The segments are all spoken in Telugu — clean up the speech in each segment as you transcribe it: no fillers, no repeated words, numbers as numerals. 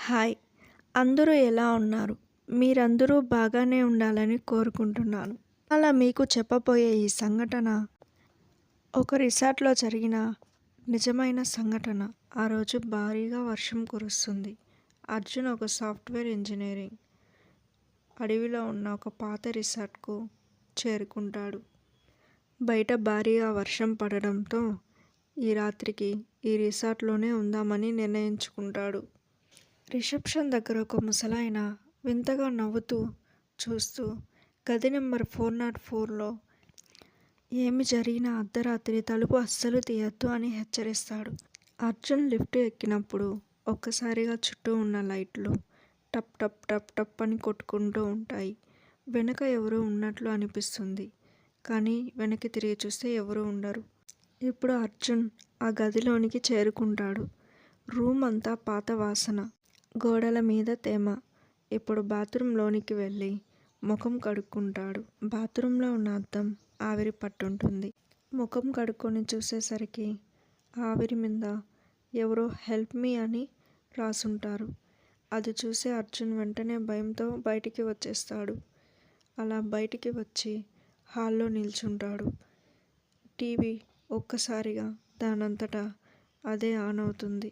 హాయ్! అందరూ ఎలా ఉన్నారు? మీరందరూ బాగానే ఉండాలని కోరుకుంటున్నాను. అలా మీకు చెప్పబోయే ఈ సంఘటన ఒక రిసార్ట్‌లో జరిగిన నిజమైన సంఘటన. ఆ రోజు భారీగా వర్షం కురుస్తుంది. అర్జున్ ఒక సాఫ్ట్‌వేర్ ఇంజినీరింగ్ అడవిలో ఉన్న ఒక పాత రిసార్ట్‌కు చేరుకుంటాడు. బయట భారీగా వర్షం పడడంతో ఈ రాత్రికి ఈ రిసార్ట్‌లోనే ఉందామని నిర్ణయించుకుంటాడు. రిసెప్షన్ దగ్గర ఒక ముసలాయన వింతగా నవ్వుతూ చూస్తూ గది నెంబర్ 404లో ఏమి జరిగినా అర్ధరాత్రి తలుపు అస్సలు తీయొద్దు అని హెచ్చరిస్తాడు. అర్జున్ లిఫ్ట్ ఎక్కినప్పుడు ఒక్కసారిగా చుట్టూ ఉన్న లైట్లు టప్ టప్ టప్ టప్ అని కొట్టుకుంటూ ఉంటాయి. వెనక ఎవరో ఉన్నట్లు అనిపిస్తుంది. కానీ వెనక్కి తిరిగి చూస్తే ఎవరూ ఉండరు. ఇప్పుడు అర్జున్ ఆ గదిలోనికి చేరుకుంటాడు. రూమ్ అంతా పాత వాసన, గోడల మీద తేమ. ఇప్పుడు బాత్రూంలోనికి వెళ్ళి ముఖం కడుక్కుంటాడు. బాత్రూంలో ఉన్న అద్దం ఆవిరి పట్టుంటుంది. ముఖం కడుక్కొని చూసేసరికి ఆవిరి మీద ఎవరో హెల్ప్ మీ అని రాసుంటారు. అది చూసి అర్జున్ వెంటనే భయంతో బయటికి వచ్చేస్తాడు. అలా బయటికి వచ్చి హాల్లో నిల్చుంటాడు. టీవీ ఒక్కసారిగా దానంతటా అదే ఆన్ అవుతుంది.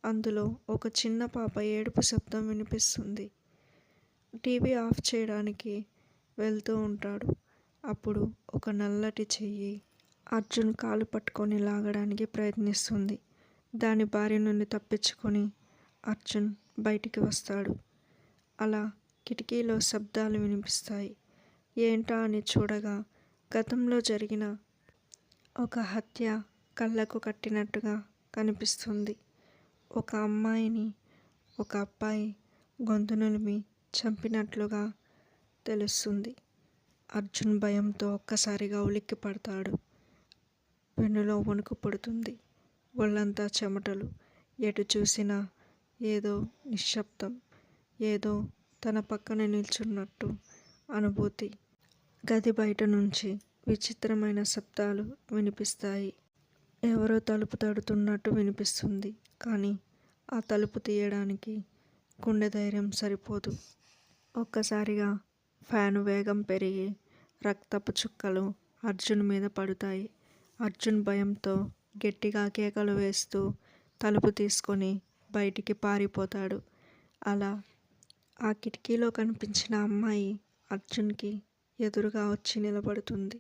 అందులో ఒక చిన్న పాప ఏడుపు శబ్దం వినిపిస్తుంది. టీవీ ఆఫ్ చేయడానికి వెళ్తూ ఉంటాడు. అప్పుడు ఒక నల్లటి చెయ్యి అర్జున్ కాలు పట్టుకొని లాగడానికి ప్రయత్నిస్తుంది. దాని బారి నుండి తప్పించుకొని అర్జున్ బయటికి వస్తాడు. అలా కిటికీలో శబ్దాలు వినిపిస్తాయి. ఏంటా అని చూడగా గతంలో జరిగిన ఒక హత్య కళ్ళకు కట్టినట్టుగా కనిపిస్తుంది. ఒక అమ్మాయిని ఒక అబ్బాయి గొంతు నులిమి చంపినట్లుగా తెలుస్తుంది. అర్జున్ భయంతో ఒక్కసారిగా ఉలిక్కి పడతాడు. వెన్నులో వణుకు పుడుతుంది. ఒళ్ళంతా చెమటలు. ఎటు చూసినా ఏదో నిశ్శబ్దం. ఏదో తన పక్కన నిల్చున్నట్టు అనుభూతి. గది బయట నుంచి విచిత్రమైన శబ్దాలు వినిపిస్తాయి. ఎవరో తలుపు తడుతున్నట్టు వినిపిస్తుంది. కానీ ఆ తలుపు తీయడానికి గుండె ధైర్యం సరిపోదు. ఒక్కసారిగా ఫ్యాను వేగం పెరిగి రక్తపు చుక్కలు అర్జున్ మీద పడతాయి. అర్జున్ భయంతో గట్టిగా కేకలు వేస్తూ తలుపు తీసుకొని బయటికి పారిపోతాడు. అలా ఆ కిటికీలో కనిపించిన అమ్మాయి అర్జున్కి ఎదురుగా వచ్చి నిలబడుతుంది.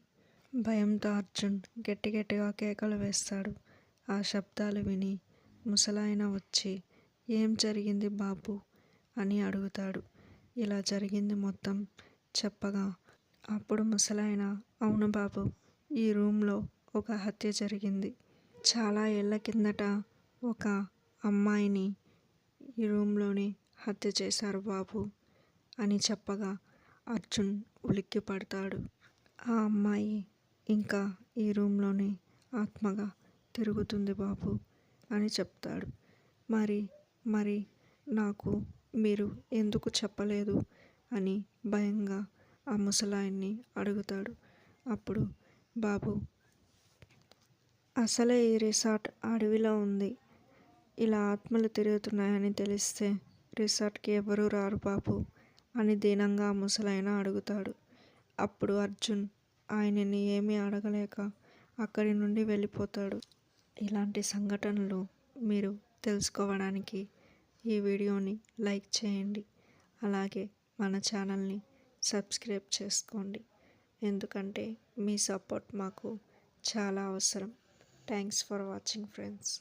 భయంతో అర్జున్ గట్టిగా కేకలు వేస్తాడు. ఆ శబ్దాలు విని ముసలాయన వచ్చి ఏం జరిగింది బాబు అని అడుగుతాడు. ఇలా జరిగింది మొత్తం చెప్పగా అప్పుడు ముసలాయన అవును బాబు, ఈ రూమ్లో ఒక హత్య జరిగింది. చాలా ఏళ్ల కిందట ఒక అమ్మాయిని ఈ రూమ్లోనే హత్య చేశారు బాబు అని చెప్పగా అర్జున్ ఉలిక్కి పడతాడు. ఆ అమ్మాయి ఇంకా ఈ రూమ్లోనే ఆత్మగా తిరుగుతుంది బాబు అని చెప్తాడు. మరి నాకు మీరు ఎందుకు చెప్పలేదు అని భయంగా ఆ ముసలాయన్ని అడుగుతాడు. అప్పుడు బాబు, అసలే ఈ రిసార్ట్ అడవిలో ఉంది. ఇలా ఆత్మలు తిరుగుతున్నాయని తెలిస్తే రిసార్ట్కి ఎవరూ రారు బాబు అని దీనంగా ఆ ముసలాయన అడుగుతాడు. అప్పుడు అర్జున్ ఆయనని ఏమీ అడగలేక అక్కడి నుండి వెళ్ళిపోతాడు. ఇలాంటి సంఘటనలు మీరు తెలుసుకోవడానికి ఈ వీడియోని లైక్ చేయండి. అలాగే మన ఛానల్ని సబ్స్క్రైబ్ చేసుకోండి. ఎందుకంటే మీ సపోర్ట్ మాకు చాలా అవసరం. Thanks for watching friends.